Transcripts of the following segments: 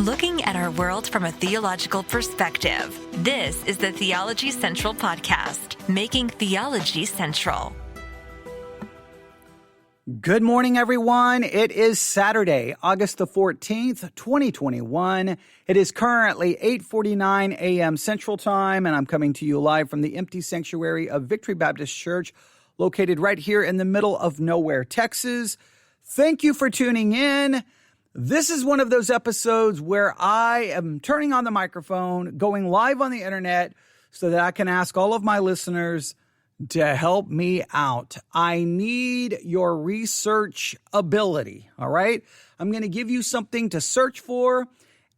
Looking at our world from a theological perspective. This is the Theology Central Podcast, making theology central. Good morning, everyone. It is Saturday, August the 14th, 2021. It is currently 8:49 a.m. Central Time, and I'm coming to you live from the empty sanctuary of Victory Baptist Church, located right here in the middle of nowhere, Texas. Thank you for tuning in. This is one of those episodes where I am turning on the microphone, going live on the internet so that I can ask all of my listeners to help me out. I need your research ability, all right? I'm going to give you something to search for,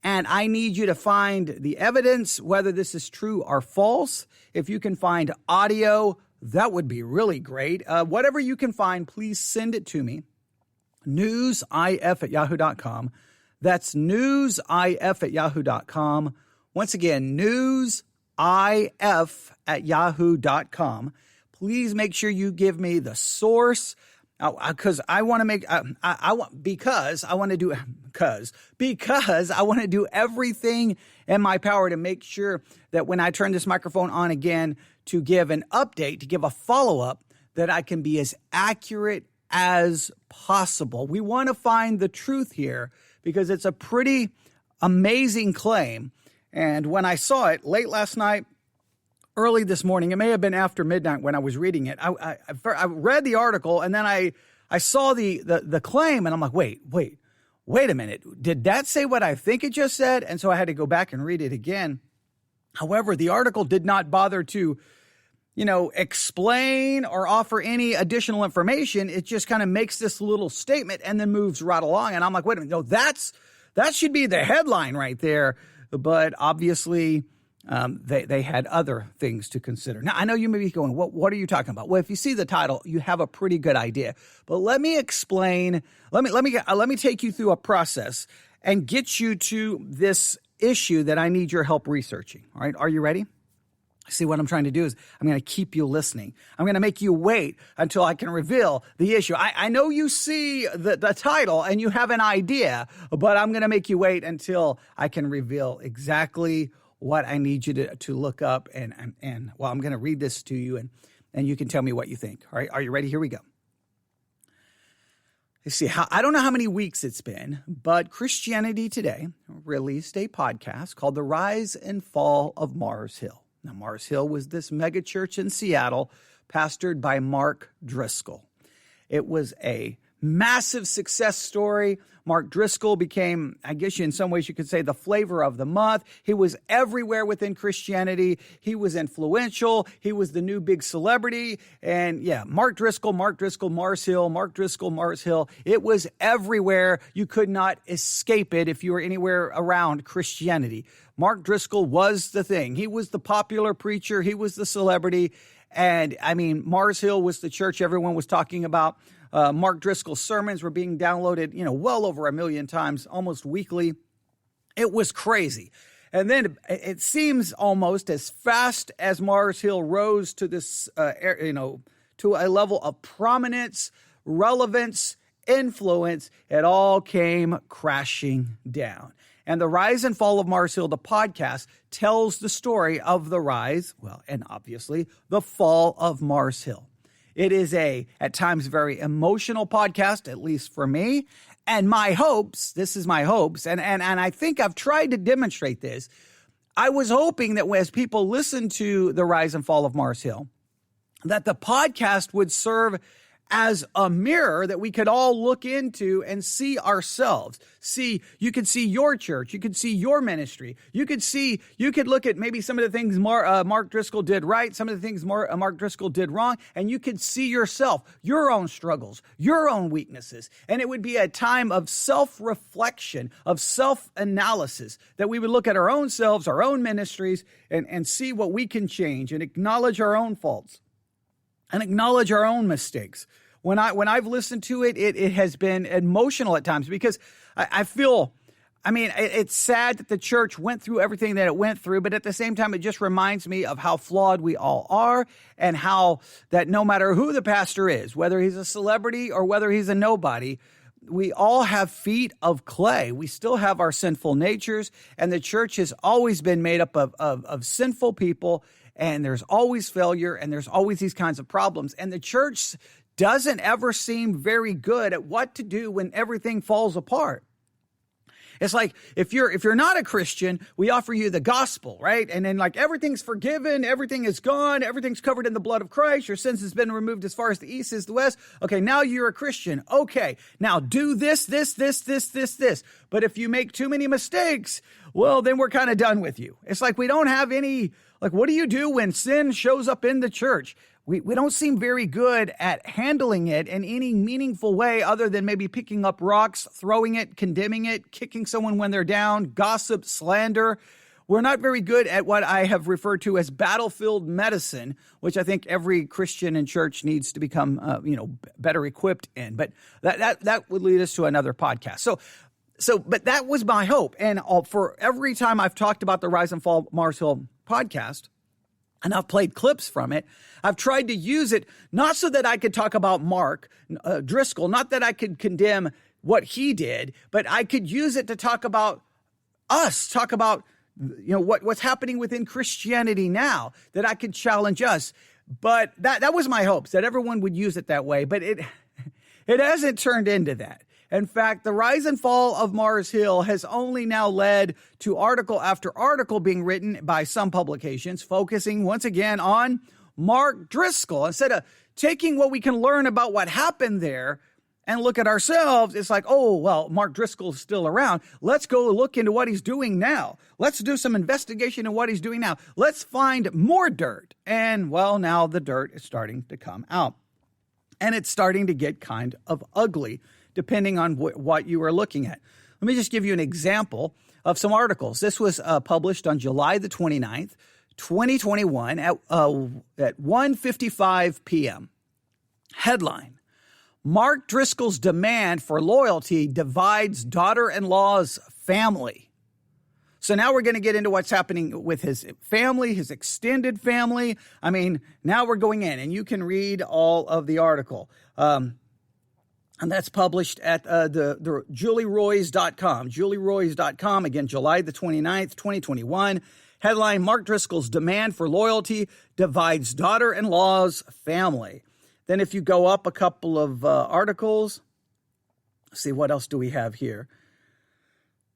and I need you to find the evidence, whether this is true or false. If you can find audio, that would be really great. Whatever you can find, please send it to me. newsif@yahoo.com. That's newsif@yahoo.com. Once again, newsif@yahoo.com. Please make sure you give me the source because I want to do everything in my power to make sure that when I turn this microphone on again to give an update, to give a follow-up, that I can be as accurate as possible. We want to find the truth here because it's a pretty amazing claim. And when I saw it late last night, early this morning, it may have been after midnight when I was reading it, I read the article and then I saw the claim and I'm like, wait a minute. Did that say what I think it just said? And so I had to go back and read it again. However, the article did not bother to explain or offer any additional information. It just kind of makes this little statement and then moves right along. And I'm like, wait a minute, no, that should be the headline right there. But obviously, they had other things to consider. Now, I know you may be going, what are you talking about? Well, if you see the title, you have a pretty good idea. But let me explain. Let me take you through a process and get you to this issue that I need your help researching. All right, are you ready? See, what I'm trying to do is I'm going to keep you listening. I'm going to make you wait until I can reveal the issue. I know you see the title and you have an idea, but I'm going to make you wait until I can reveal exactly what I need you to look up. And I'm going to read this to you and you can tell me what you think. All right, are you ready? Here we go. You see, I don't know how many weeks it's been, but Christianity Today released a podcast called The Rise and Fall of Mars Hill. Now, Mars Hill was this mega church in Seattle, pastored by Mark Driscoll. It was a massive success story. Mark Driscoll became, I guess in some ways you could say, the flavor of the month. He was everywhere within Christianity. He was influential. He was the new big celebrity. And yeah, Mark Driscoll, Mars Hill, Mark Driscoll, Mars Hill. It was everywhere. You could not escape it if you were anywhere around Christianity. Mark Driscoll was the thing. He was the popular preacher. He was the celebrity. And I mean, Mars Hill was the church everyone was talking about. Mark Driscoll's sermons were being downloaded, well over 1 million times, almost weekly. It was crazy. And then it seems almost as fast as Mars Hill rose to this, to a level of prominence, relevance, influence, it all came crashing down. And The Rise and Fall of Mars Hill, the podcast, tells the story of the rise, and obviously the fall of Mars Hill. It is at times, very emotional podcast, at least for me. And my hopes, and I think I've tried to demonstrate this. I was hoping that as people listen to The Rise and Fall of Mars Hill, that the podcast would serve as a mirror that we could all look into and see ourselves. You could see your church. You could see your ministry. You could look at maybe some of the things Mark Driscoll did right, some of the things Mark Driscoll did wrong, and you could see yourself, your own struggles, your own weaknesses. And it would be a time of self-reflection, of self-analysis, that we would look at our own selves, our own ministries, and see what we can change and acknowledge our own faults and acknowledge our own mistakes. When I've listened to it, it has been emotional at times because I feel, it's sad that the church went through everything that it went through, but at the same time, it just reminds me of how flawed we all are and how that no matter who the pastor is, whether he's a celebrity or whether he's a nobody, we all have feet of clay. We still have our sinful natures, and the church has always been made up of sinful people, and there's always failure, and there's always these kinds of problems. And the church doesn't ever seem very good at what to do when everything falls apart. It's like if you're not a Christian, we offer you the gospel, right? And then like everything's forgiven, everything is gone, everything's covered in the blood of Christ, your sins has been removed as far as the east is the west. Okay, now you're a Christian. Okay, now do this. But if you make too many mistakes, well, then we're kind of done with you. It's like we don't have any, like, what do you do when sin shows up in the church? We don't seem very good at handling it in any meaningful way other than maybe picking up rocks, throwing it, condemning it, kicking someone when they're down, gossip, slander. We're not very good at what I have referred to as battlefield medicine, which I think every Christian in church needs to become, better equipped in. But that would lead us to another podcast. But that was my hope. And for every time I've talked about the Rise and Fall of Mars Hill podcast, and I've played clips from it, I've tried to use it not so that I could talk about Mark Driscoll, not that I could condemn what he did, but I could use it to talk about us, talk about what's happening within Christianity now, that I could challenge us. But that was my hopes, that everyone would use it that way. But it hasn't turned into that. In fact, the rise and fall of Mars Hill has only now led to article after article being written by some publications, focusing once again on Mark Driscoll. Instead of taking what we can learn about what happened there and look at ourselves, it's like, oh, well, Mark Driscoll's still around. Let's go look into what he's doing now. Let's do some investigation in what he's doing now. Let's find more dirt. And, well, now the dirt is starting to come out. And it's starting to get kind of ugly, depending on what you are looking at. Let me just give you an example of some articles. This was published on July the 29th, 2021 at 1:55 p.m. Headline: Mark Driscoll's demand for loyalty divides daughter-in-law's family. So now we're going to get into what's happening with his family, his extended family. I mean, now we're going in, and you can read all of the article. And that's published at the julieroys.com. julieroys.com, again, July the 29th, 2021. Headline: Mark Driscoll's demand for loyalty divides daughter-in-law's family. Then if you go up a couple of articles, let's see, what else do we have here?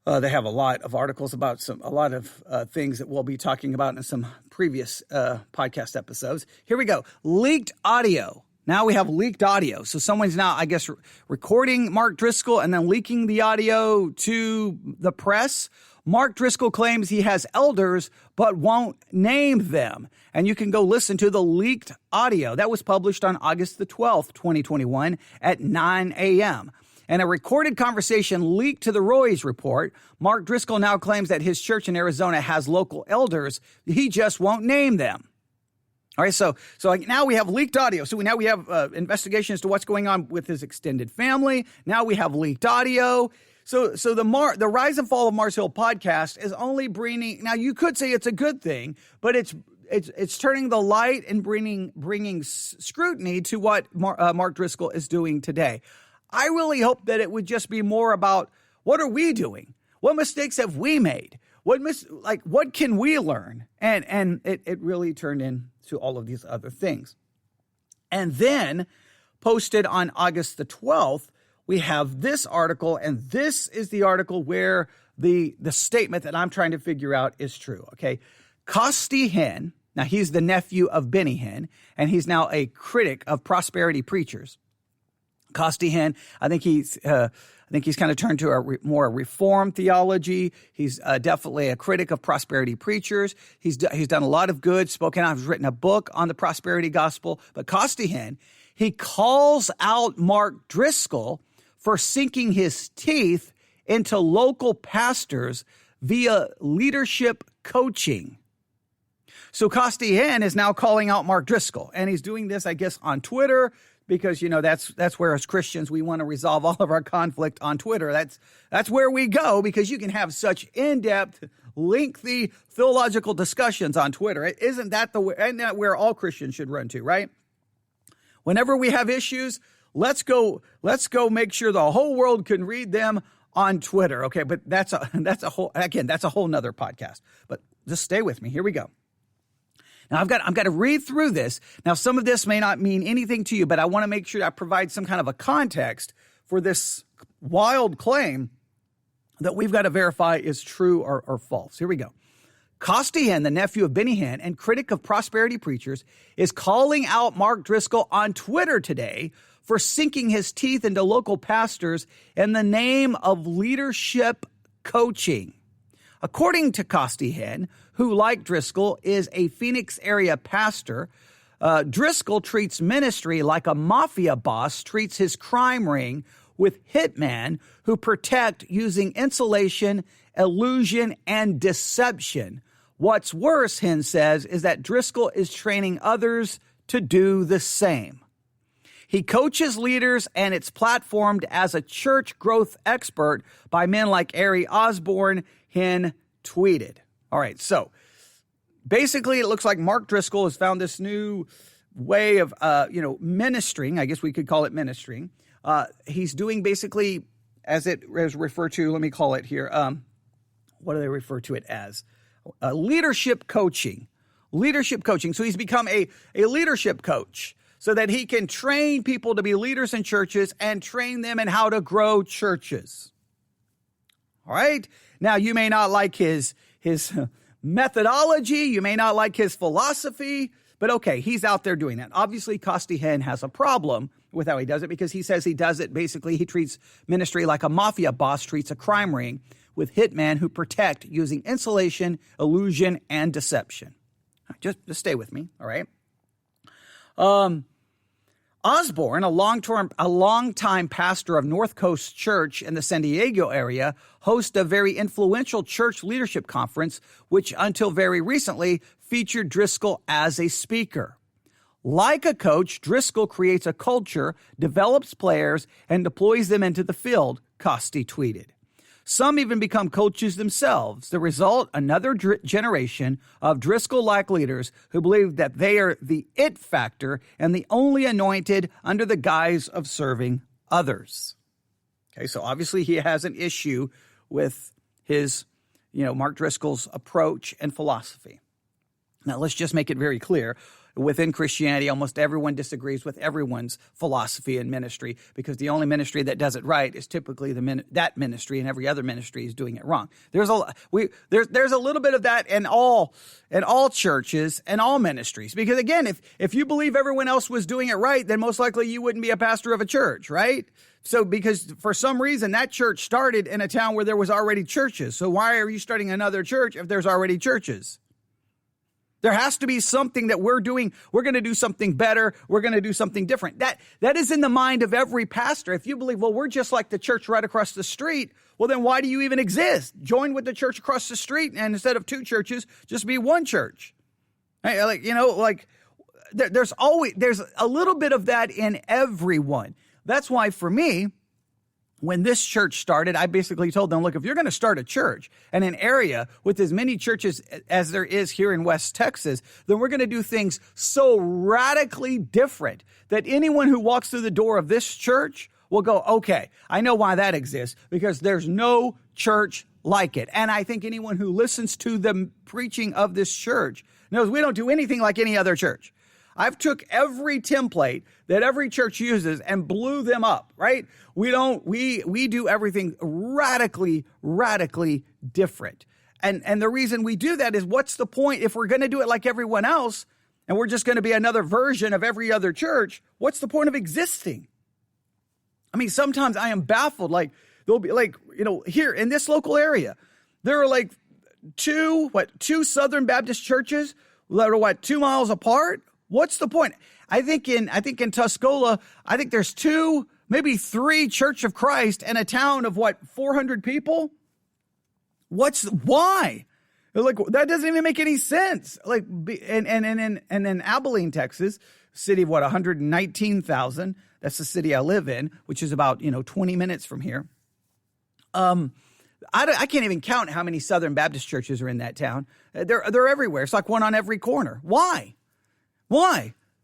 They have a lot of articles about a lot of things that we'll be talking about in some previous podcast episodes. Here we go. Leaked audio. Now we have leaked audio. So someone's now, I guess, recording Mark Driscoll and then leaking the audio to the press. Mark Driscoll claims he has elders but won't name them. And you can go listen to the leaked audio. That was published on August the 12th, 2021 at 9 a.m. And a recorded conversation leaked to the Roys report. Mark Driscoll now claims that his church in Arizona has local elders. He just won't name them. All right, so now we have leaked audio. So now we have investigation as to what's going on with his extended family. Now we have leaked audio. So the Rise and Fall of Mars Hill podcast is only bringing. Now you could say it's a good thing, but it's turning the light and bringing scrutiny to what Mark Driscoll is doing today. I really hope that it would just be more about what are we doing? What mistakes have we made? What can we learn? And it really turned into all of these other things. And then posted on August the 12th, we have this article, and this is the article where the statement that I'm trying to figure out is true, okay? Costi Hinn, now he's the nephew of Benny Hinn, and he's now a critic of prosperity preachers. Costi Hinn, I think he's kind of turned to a more reformed theology. He's definitely a critic of prosperity preachers. He's done a lot of good, spoken out. He's written a book on the prosperity gospel. But Costi Hinn, he calls out Mark Driscoll for sinking his teeth into local pastors via leadership coaching. So Costi Hinn is now calling out Mark Driscoll, and he's doing this, I guess, on Twitter. Because, that's where as Christians we want to resolve all of our conflict on Twitter. That's where we go, because you can have such in-depth, lengthy theological discussions on Twitter. Isn't that where all Christians should run to, right? Whenever we have issues, let's go make sure the whole world can read them on Twitter. Okay, but that's a whole nother podcast. But just stay with me. Here we go. Now I've got to read through this. Now some of this may not mean anything to you, but I want to make sure I provide some kind of a context for this wild claim that we've got to verify is true or false. Here we go. Costi Hinn, the nephew of Benny Hinn and critic of prosperity preachers, is calling out Mark Driscoll on Twitter today for sinking his teeth into local pastors in the name of leadership coaching. According to Costi Hinn, who, like Driscoll, is a Phoenix area pastor, Driscoll treats ministry like a mafia boss treats his crime ring, with hitmen who protect using insulation, illusion, and deception. What's worse, Hinn says, is that Driscoll is training others to do the same. He coaches leaders, and it's platformed as a church growth expert by men like Ari Osborne, Hinn tweeted. All right, so basically it looks like Mark Driscoll has found this new way of, ministering. I guess we could call it ministering. He's doing basically, as it is referred to, let me call it here. What do they refer to it as? Leadership coaching. Leadership coaching. So he's become a leadership coach so that he can train people to be leaders in churches and train them in how to grow churches. All right. Now, you may not like his methodology. You may not like his philosophy. But okay, he's out there doing that. Obviously, Costi Hinn has a problem with how he does it because he says he does it basically, he treats ministry like a mafia boss treats a crime ring, with hitmen who protect using insulation, illusion, and deception. Just stay with me, all right? Osborne, a longtime pastor of North Coast Church in the San Diego area, hosts a very influential church leadership conference, which until very recently featured Driscoll as a speaker. Like a coach, Driscoll creates a culture, develops players, and deploys them into the field, Costi tweeted. Some even become coaches themselves. The result, another generation of Driscoll-like leaders who believe that they are the it factor and the only anointed under the guise of serving others. Okay, so obviously he has an issue with his, Mark Driscoll's approach and philosophy. Now, let's just make it very clear. Within Christianity, almost everyone disagrees with everyone's philosophy and ministry because the only ministry that does it right is typically that ministry, and every other ministry is doing it wrong. There's a little bit of that in all churches and all ministries because, again, if you believe everyone else was doing it right, then most likely you wouldn't be a pastor of a church, right? So because for some reason that church started in a town where there was already churches. So why are you starting another church if there's already churches? There has to be something that we're doing. We're going to do something better. We're going to do something different. That is in the mind of every pastor. If you believe, well, we're just like the church right across the street, well, then why do you even exist? Join with the church across the street, and instead of two churches, just be one church. There's a little bit of that in everyone. That's why for me, when this church started, I basically told them, look, if you're going to start a church in an area with as many churches as there is here in West Texas, then we're going to do things so radically different that anyone who walks through the door of this church will go, okay, I know why that exists, because there's no church like it. And I think anyone who listens to the preaching of this church knows we don't do anything like any other church. I've took every template that every church uses and blew them up, right? We do everything radically different. And the reason we do that is, what's the point if we're going to do it like everyone else and we're just going to be another version of every other church? What's the point of existing? I mean, sometimes I am baffled. Like, there'll be here in this local area, there are like two Southern Baptist churches that are 2 miles apart. What's the point? I think in Tuscola, I think there's 2, maybe 3 Church of Christ in a town of 400 people. Why? Like, that doesn't even make any sense. Like, and in Abilene, Texas, city of 119,000. That's the city I live in, which is about 20 minutes from here. I can't even count how many Southern Baptist churches are in that town. They're everywhere. It's like one on every corner. Why?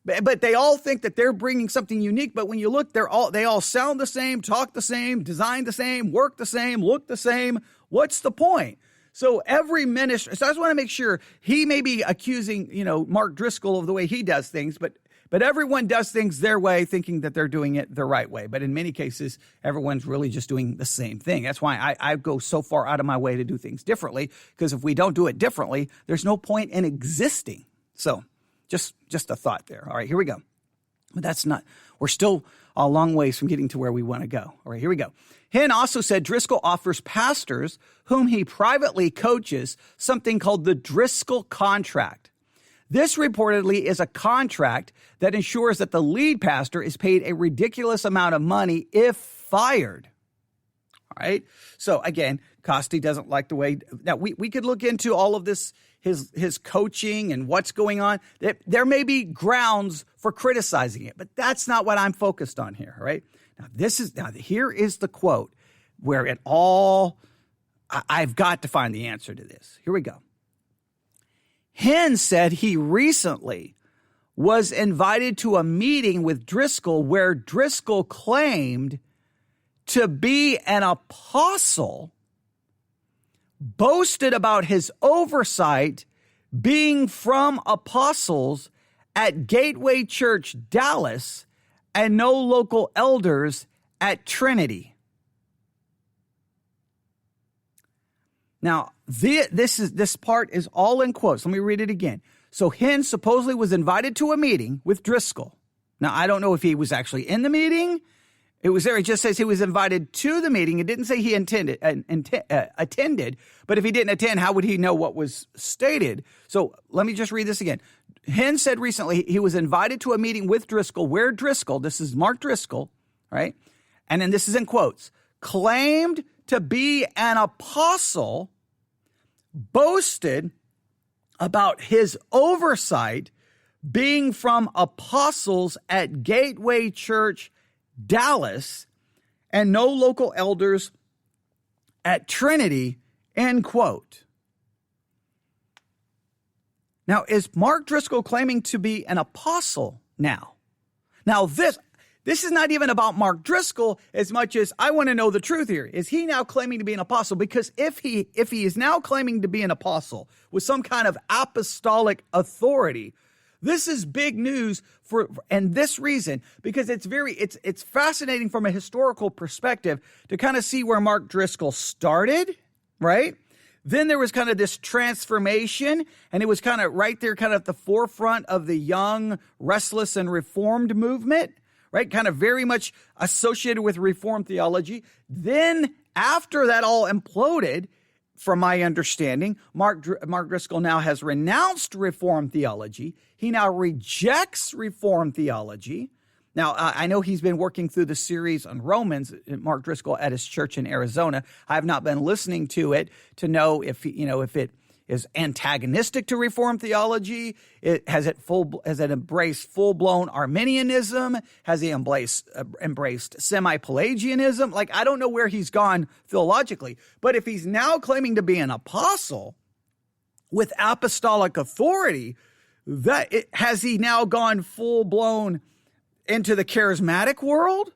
But they all think that they're bringing something unique. But when you look, they all sound the same, talk the same, design the same, work the same, look the same. What's the point? So every minister, so I just want to make sure, he may be accusing, Mark Driscoll of the way he does things, but everyone does things their way, thinking that they're doing it the right way. But in many cases, everyone's really just doing the same thing. That's why I go so far out of my way to do things differently, because if we don't do it differently, there's no point in existing. So just a thought there. All right, here we go. But we're still a long ways from getting to where we want to go. All right, here we go. Hinn also said Driscoll offers pastors whom he privately coaches something called the Driscoll contract. This reportedly is a contract that ensures that the lead pastor is paid a ridiculous amount of money if fired. All right. So again, Costi doesn't like the way. Now we could look into all of this, his coaching and what's going on. There may be grounds for criticizing it, but that's not what I'm focused on here. All right. Here is the quote where I've got to find the answer to this. Here we go. Hinn said he recently was invited to a meeting with Driscoll where Driscoll claimed to be an apostle, boasted about his oversight being from apostles at Gateway Church, Dallas, and no local elders at Trinity. Now, this part is all in quotes. Let me read it again. So Hinn supposedly was invited to a meeting with Driscoll. Now, I don't know if he was actually in the meeting. It was there. It just says he was invited to the meeting. It didn't say he attended. But if he didn't attend, how would he know what was stated? So let me just read this again. Hinn said recently he was invited to a meeting with Driscoll where Driscoll, this is Mark Driscoll, right? And then this is in quotes, claimed to be an apostle, boasted about his oversight being from apostles at Gateway Church, Dallas, and no local elders at Trinity, end quote. Now, is Mark Driscoll claiming to be an apostle now? Now, this is not even about Mark Driscoll as much as I want to know the truth here. Is he now claiming to be an apostle? Because if he is now claiming to be an apostle with some kind of apostolic authority, this is big news and this reason, because it's fascinating from a historical perspective to kind of see where Mark Driscoll started, right? Then there was kind of this transformation, and it was kind of right there, kind of at the forefront of the young, restless, and reformed movement, right? Kind of very much associated with Reformed theology. Then after that all imploded, from my understanding, Mark Driscoll now has renounced Reformed theology. He now rejects Reformed theology. Now, I know he's been working through the series on Romans, Mark Driscoll at his church in Arizona. I have not been listening to it to know if it is antagonistic to Reformed theology. Has it embraced full-blown Arminianism? Has he embraced semi-Pelagianism? Like, I don't know where he's gone theologically. But if he's now claiming to be an apostle with apostolic authority, has he now gone full-blown into the charismatic world?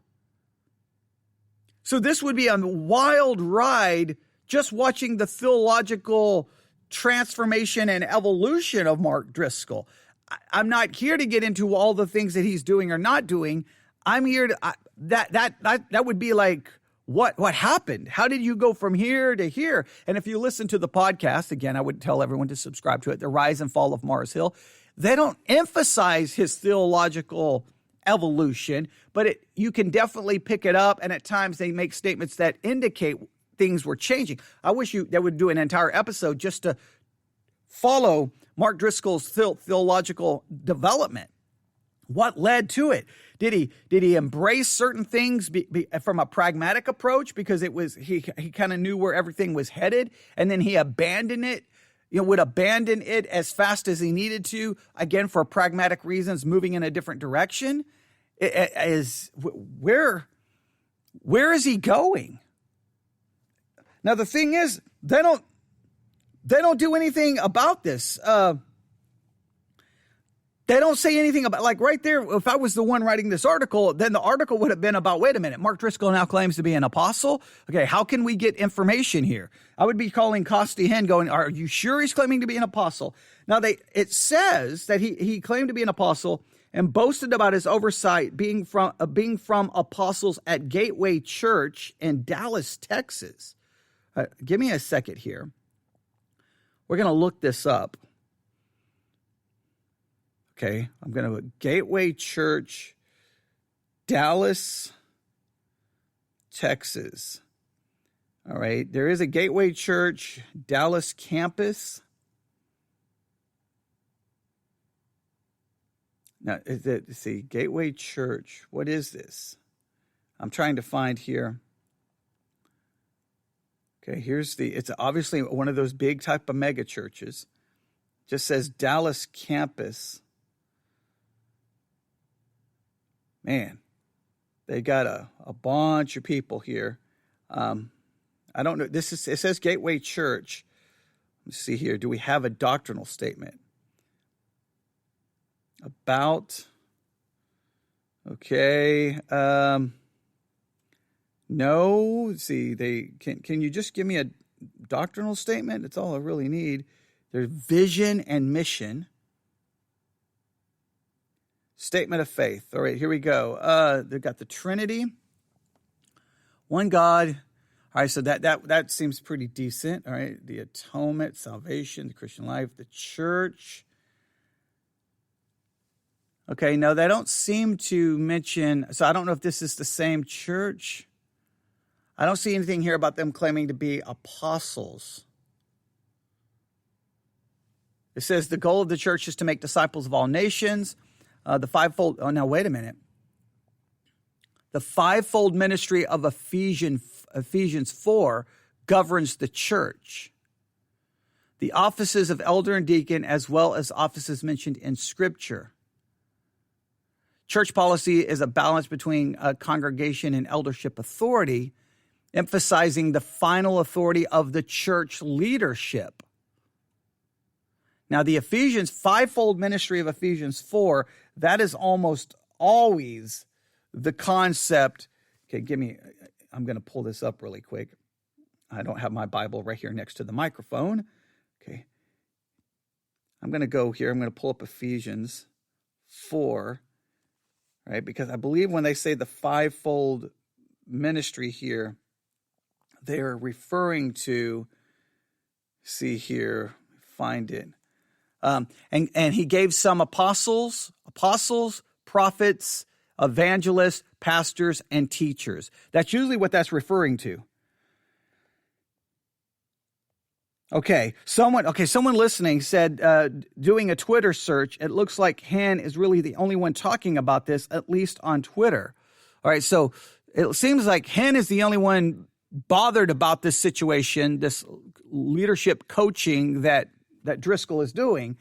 So this would be a wild ride just watching the theological transformation and evolution of Mark Driscoll. I'm not here to get into all the things that he's doing or not doing. I'm here to that would be like, what happened? How did you go from here to here? And if you listen to the podcast, again, I would tell everyone to subscribe to it, The Rise and Fall of Mars Hill. They don't emphasize his theological evolution, but you can definitely pick it up, and at times they make statements that indicate things were changing. I wish they would do an entire episode just to follow Mark Driscoll's theological development. What led to it? Did he embrace certain things from a pragmatic approach because he kind of knew where everything was headed, and then he abandoned it? Would abandon it as fast as he needed to, again, for pragmatic reasons, moving in a different direction? Where is he going? Now, the thing is, they don't do anything about this. They don't say anything about, like right there, if I was the one writing this article, then the article would have been about, wait a minute, Mark Driscoll now claims to be an apostle. Okay, how can we get information here? I would be calling Costi Hen going, are you sure he's claiming to be an apostle? Now, it says that he claimed to be an apostle and boasted about his oversight being from apostles at Gateway Church in Dallas, Texas. Give me a second here. We're going to look this up. Okay, I'm going to Gateway Church, Dallas, Texas. All right, there is a Gateway Church, Dallas campus. Now, see, Gateway Church, what is this? I'm trying to find here. Okay, it's obviously one of those big type of mega churches. Just says Dallas campus. Man, they got a bunch of people here. I don't know. It says Gateway Church. Let's see here. Do we have a doctrinal statement? About, okay. No. Let's see, can you just give me a doctrinal statement? That's all I really need. There's vision and mission. Statement of faith. All right, here we go. They've got the Trinity, one God. All right, so that seems pretty decent. All right, the atonement, salvation, the Christian life, the church. Okay, no, they don't seem to mention. So I don't know if this is the same church. I don't see anything here about them claiming to be apostles. It says the goal of the church is to make disciples of all nations. The fivefold, oh, now wait a minute. The fivefold ministry of Ephesians 4 governs the church. The offices of elder and deacon, as well as offices mentioned in Scripture. Church policy is a balance between congregation and eldership authority, emphasizing the final authority of the church leadership. Now, the fivefold ministry of Ephesians 4, that is almost always the concept. Okay, I'm going to pull this up really quick. I don't have my Bible right here next to the microphone. Okay. I'm going to go here. I'm going to pull up Ephesians 4, right? Because I believe when they say the fivefold ministry here, they're referring to, see here, find it. And he gave some apostles, prophets, evangelists, pastors, and teachers. That's usually what that's referring to. Okay, someone listening said, doing a Twitter search, it looks like Hen is really the only one talking about this, at least on Twitter. All right, so it seems like Hen is the only one bothered about this situation, this leadership coaching that Driscoll is doing.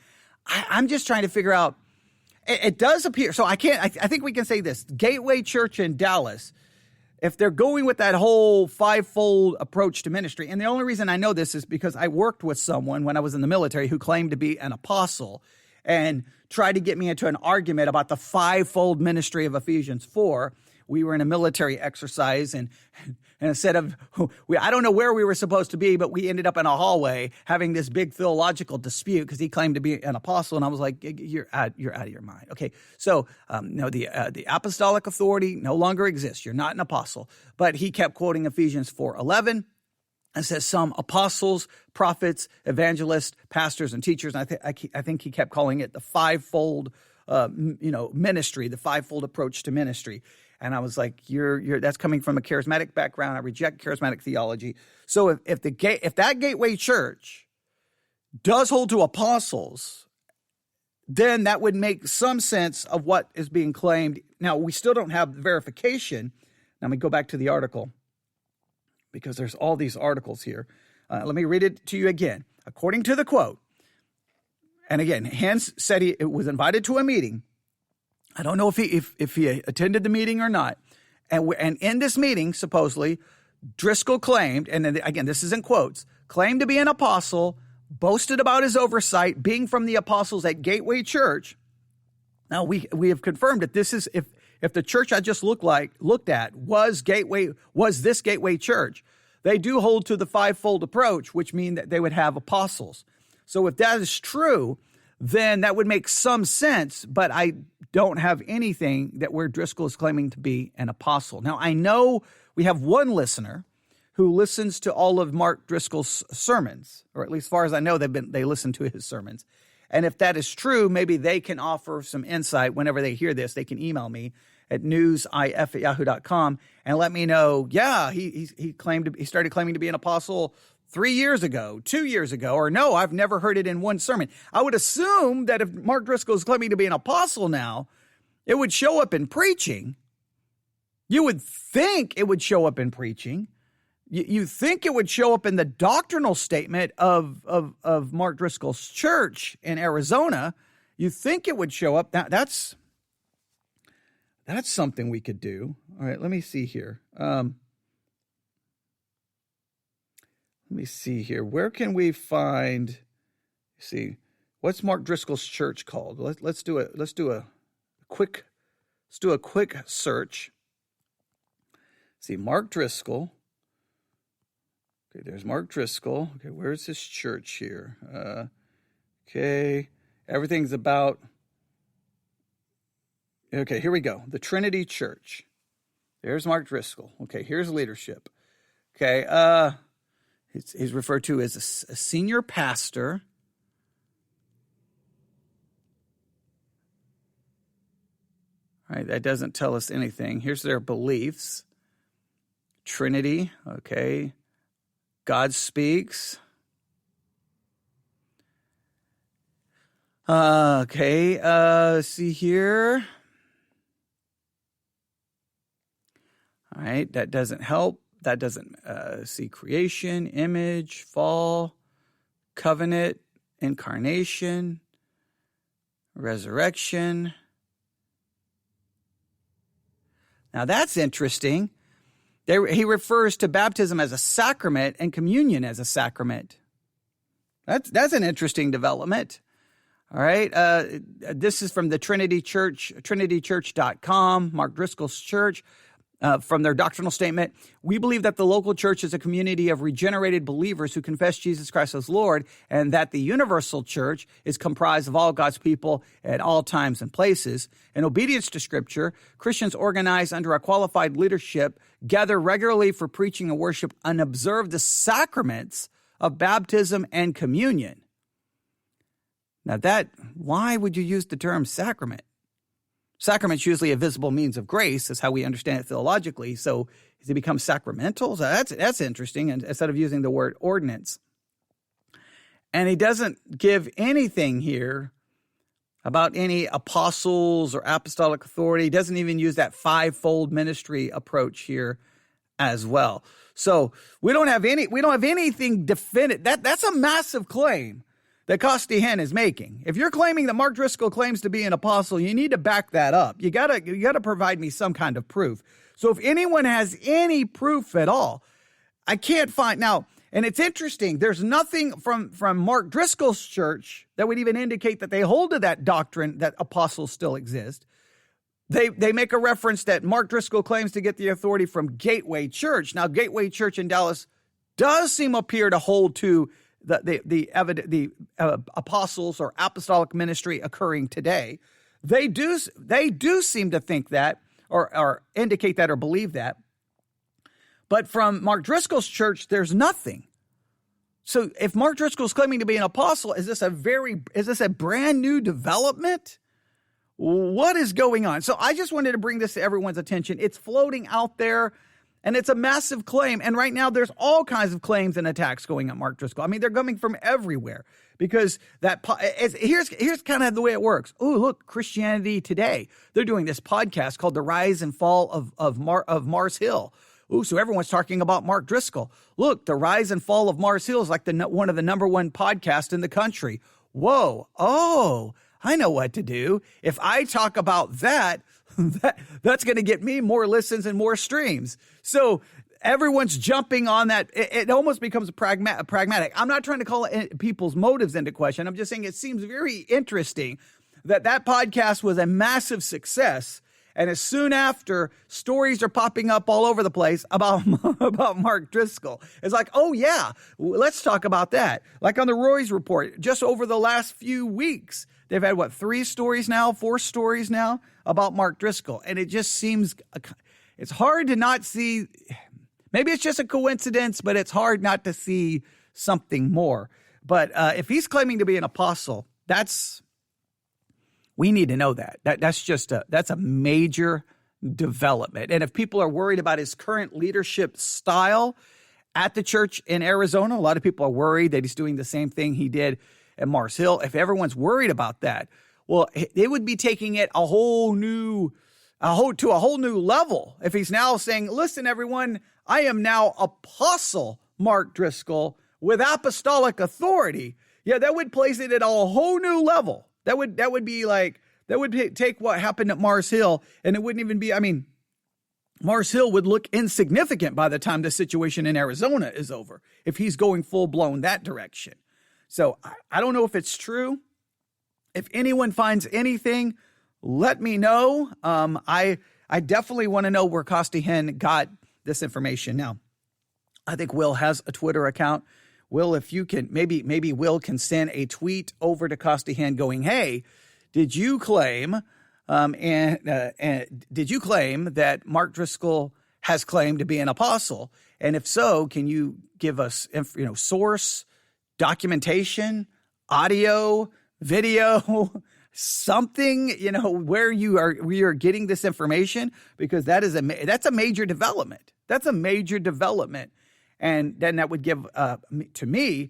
I'm just trying to figure out, it does appear, so I think we can say this, Gateway Church in Dallas, if they're going with that whole fivefold approach to ministry, and the only reason I know this is because I worked with someone when I was in the military who claimed to be an apostle and tried to get me into an argument about the fivefold ministry of Ephesians 4. We were in a military exercise, and instead of, I don't know where we were supposed to be, but we ended up in a hallway having this big theological dispute because he claimed to be an apostle, and I was like, you're out of your mind. Okay, so no, the apostolic authority no longer exists. You're not an apostle. But he kept quoting Ephesians 4:11. It says some apostles, prophets, evangelists, pastors, and teachers. And I think he kept calling it the fivefold, ministry, the fivefold approach to ministry. And I was like, that's coming from a charismatic background. I reject charismatic theology. So if that Gateway Church does hold to apostles, then that would make some sense of what is being claimed. Now, we still don't have verification. Now, let me go back to the article because there's all these articles here. Let me read it to you again. According to the quote, and again, Hans said he was invited to a meeting. I don't know if he attended the meeting or not. And in this meeting, supposedly, Driscoll claimed, and then again, this is in quotes, claimed to be an apostle, boasted about his oversight, being from the apostles at Gateway Church, Now, we have confirmed that this is, if the church I just looked at was this Gateway Church, they do hold to the fivefold approach, which means that they would have apostles. So if that is true, then that would make some sense, but I don't have anything that where Driscoll is claiming to be an apostle. Now, I know we have one listener who listens to all of Mark Driscoll's sermons, or at least as far as I know, they listen to his sermons. And if that is true, maybe they can offer some insight whenever they hear this. They can email me at newsif@yahoo.com and let me know, yeah, he started claiming to be an apostle 3 years ago, 2 years ago, or no, I've never heard it in one sermon. I would assume that if Mark Driscoll is claiming to be an apostle now, it would show up in preaching. You would think it would show up in preaching. You think it would show up in the doctrinal statement of Mark Driscoll's church in Arizona. You think it would show up. That's something we could do. All right, let me see here. Where can we find? See, what's Mark Driscoll's church called? Let's do a quick search. See, Mark Driscoll. Okay, there's Mark Driscoll. Okay, where's his church here? Okay, everything's about. Okay, here we go. The Trinity Church. There's Mark Driscoll. Okay, here's leadership. Okay, he's referred to as a senior pastor. All right, that doesn't tell us anything. Here's their beliefs. Trinity, okay. God speaks. Okay, see here. All right, that doesn't help. That doesn't see creation, image, fall, covenant, incarnation, resurrection. Now that's interesting. He refers to baptism as a sacrament and communion as a sacrament. That's an interesting development. All right. This is from the Trinity Church, trinitychurch.com, Mark Driscoll's church. From their doctrinal statement, we believe that the local church is a community of regenerated believers who confess Jesus Christ as Lord, and that the universal church is comprised of all God's people at all times and places. In obedience to Scripture, Christians organized under a qualified leadership gather regularly for preaching and worship and observe the sacraments of baptism and communion. Now why would you use the term sacrament? Sacrament's usually a visible means of grace, is how we understand it theologically. So does it become sacramental? So that's interesting, and instead of using the word ordinance. And he doesn't give anything here about any apostles or apostolic authority. He doesn't even use that fivefold ministry approach here as well. So we don't have anything definitive. That's a massive claim that Costi Hen is making. If you're claiming that Mark Driscoll claims to be an apostle, you need to back that up. You gotta provide me some kind of proof. So if anyone has any proof at all, I can't find now. And it's interesting. There's nothing from Mark Driscoll's church that would even indicate that they hold to that doctrine that apostles still exist. They make a reference that Mark Driscoll claims to get the authority from Gateway Church. Now, Gateway Church in Dallas does appear to hold to the apostles or apostolic ministry occurring today. They do seem to think that or indicate that or believe that. But from Mark Driscoll's church, there's nothing. So if Mark Driscoll's claiming to be an apostle, is this a brand new development? What is going on? So I just wanted to bring this to everyone's attention. It's floating out there. And it's a massive claim. And right now there's all kinds of claims and attacks going at Mark Driscoll. I mean, they're coming from everywhere because here's kind of the way it works. Oh, look, Christianity Today. They're doing this podcast called The Rise and Fall of Mars Hill. Ooh, so everyone's talking about Mark Driscoll. Look, The Rise and Fall of Mars Hill is like one of the number one podcasts in the country. Whoa. Oh, I know what to do. If I talk about that, that's going to get me more listens and more streams. So everyone's jumping on that. It almost becomes pragmatic. I'm not trying to call people's motives into question. I'm just saying it seems very interesting that podcast was a massive success. And as soon after, stories are popping up all over the place about Mark Driscoll. It's like, oh yeah, let's talk about that. Like on the Roy's Report, just over the last few weeks, they've had, 4 stories now about Mark Driscoll. And it just seems, it's hard to not see, maybe it's just a coincidence, but it's hard not to see something more. But if he's claiming to be an apostle, we need to know that. That's a major development. And if people are worried about his current leadership style at the church in Arizona, a lot of people are worried that he's doing the same thing he did at Mars Hill. If everyone's worried about that, well, it would be taking it to a whole new level if he's now saying, listen, everyone, I am now Apostle Mark Driscoll with apostolic authority. Yeah, that would place it at a whole new level. That would take what happened at Mars Hill, and it wouldn't even be, Mars Hill would look insignificant by the time the situation in Arizona is over, if he's going full blown that direction. So I don't know if it's true. If anyone finds anything, let me know. I definitely want to know where Costigan got this information. Now, I think Will has a Twitter account. Will, if you can, maybe Will can send a tweet over to Costigan going, hey, did you claim that Mark Driscoll has claimed to be an apostle? And if so, can you give us, source, documentation, audio, video, something, where we are getting this information? Because that's a major development. That's a major development. And then that would give, to me,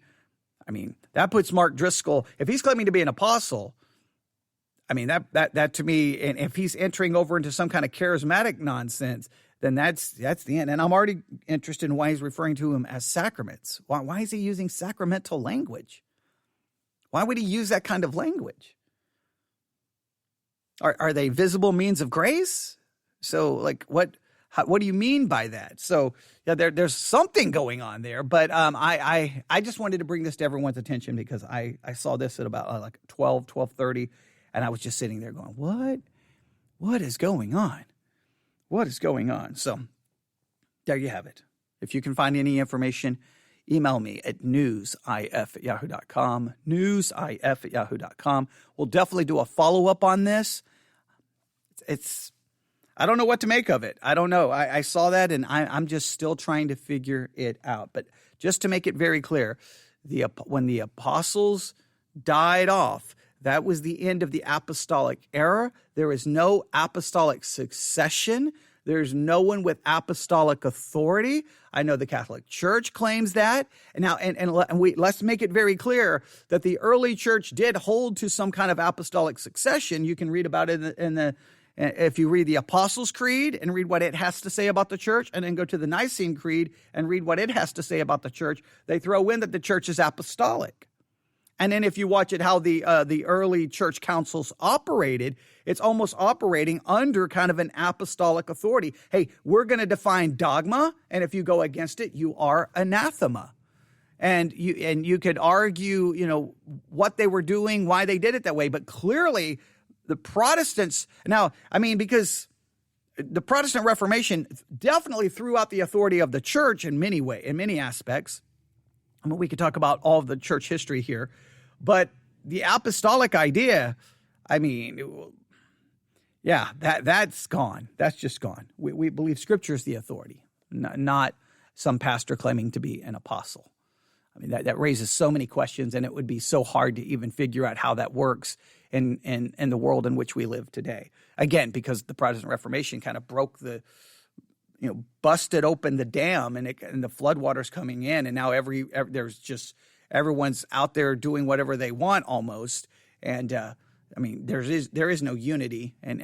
that puts Mark Driscoll, if he's claiming to be an apostle, that to me, and if he's entering over into some kind of charismatic nonsense, then that's the end. And I'm already interested in why he's referring to him as sacraments. Why is he using sacramental language? Why would he use that kind of language? Are they visible means of grace? So, what do you mean by that? So, yeah, there's something going on there, but I just wanted to bring this to everyone's attention because I saw this at about 12:30, and I was just sitting there going, what is going on? What is going on? So there you have it. If you can find any information, email me at newsif@yahoo.com, newsif@yahoo.com. We'll definitely do a follow-up on this. I don't know what to make of it. I don't know. I saw that, and I'm just still trying to figure it out. But just to make it very clear, when the apostles died off, that was the end of the apostolic era. There is no apostolic succession. There's no one with apostolic authority. I know the Catholic Church claims that. Let's make it very clear that the early church did hold to some kind of apostolic succession. You can read about it if you read the Apostles' Creed and read what it has to say about the church, and then go to the Nicene Creed and read what it has to say about the church, they throw in that the church is apostolic. And then if you watch it, how the early church councils operated, it's almost operating under kind of an apostolic authority. Hey, we're going to define dogma, and if you go against it, you are anathema. And you could argue, what they were doing, why they did it that way, but clearly the Protestants, because the Protestant Reformation definitely threw out the authority of the church in many aspects. We could talk about all of the church history here, but the apostolic idea, that's gone. That's just gone. We believe Scripture is the authority, not some pastor claiming to be an apostle. That raises so many questions, and it would be so hard to even figure out how that works in the world in which we live today. Again, because the Protestant Reformation kind of broke busted open the dam, and the floodwaters coming in, and now there's just everyone's out there doing whatever they want almost, and there is no unity, and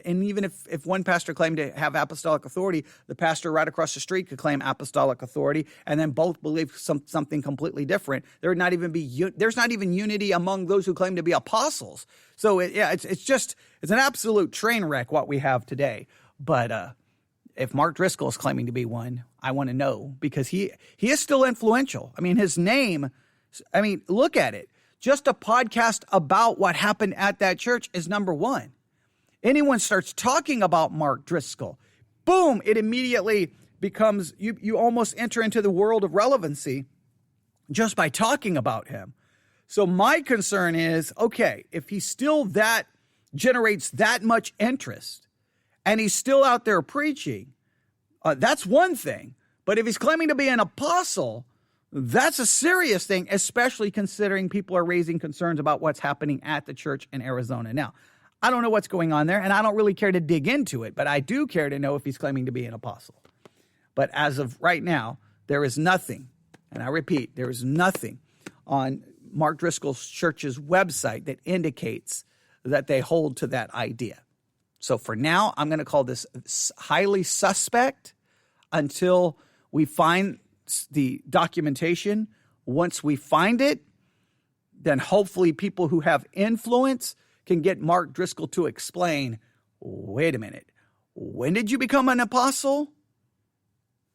even if one pastor claimed to have apostolic authority, the pastor right across the street could claim apostolic authority, and then both believe something completely different. There's not even unity among those who claim to be apostles. So it's an absolute train wreck what we have today. But if Mark Driscoll is claiming to be one, I want to know, because he is still influential. His name, look at it. just a podcast about what happened at that church is number one. Anyone starts talking about Mark Driscoll, boom, it immediately becomes, you almost enter into the world of relevancy just by talking about him. So my concern is, okay, if he still generates that much interest and he's still out there preaching, that's one thing. But if he's claiming to be an apostle, that's a serious thing, especially considering people are raising concerns about what's happening at the church in Arizona. Now, I don't know what's going on there, and I don't really care to dig into it, but I do care to know if he's claiming to be an apostle. But as of right now, there is nothing, and I repeat, there is nothing on Mark Driscoll's church's website that indicates that they hold to that idea. So for now, I'm going to call this highly suspect until we find the documentation. Once we find it, then hopefully people who have influence can get Mark Driscoll to explain, wait a minute, when did you become an apostle?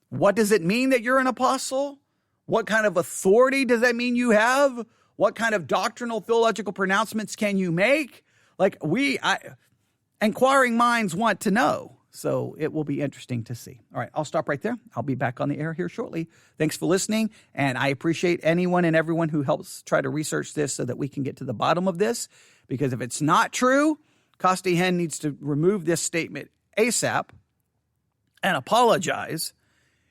What does it mean that you're an apostle? What kind of authority does that mean you have? What kind of doctrinal theological pronouncements can you make? Inquiring minds want to know. So it will be interesting to see. All right, I'll stop right there. I'll be back on the air here shortly. Thanks for listening, and I appreciate anyone and everyone who helps try to research this so that we can get to the bottom of this, because if it's not true, Costi Hinn needs to remove this statement ASAP and apologize.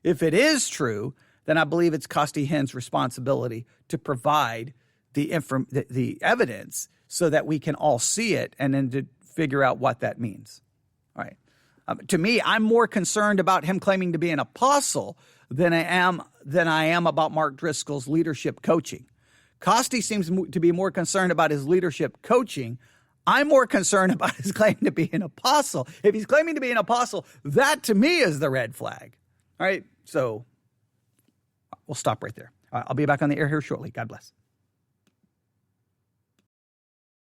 If it is true, then I believe it's Costi Hinn's responsibility to provide the evidence so that we can all see it and then to figure out what that means. All right. To me, I'm more concerned about him claiming to be an apostle than I am about Mark Driscoll's leadership coaching. Costi seems to be more concerned about his leadership coaching. I'm more concerned about his claim to be an apostle. If he's claiming to be an apostle, that to me is the red flag. All right, so we'll stop right there. I'll be back on the air here shortly. God bless.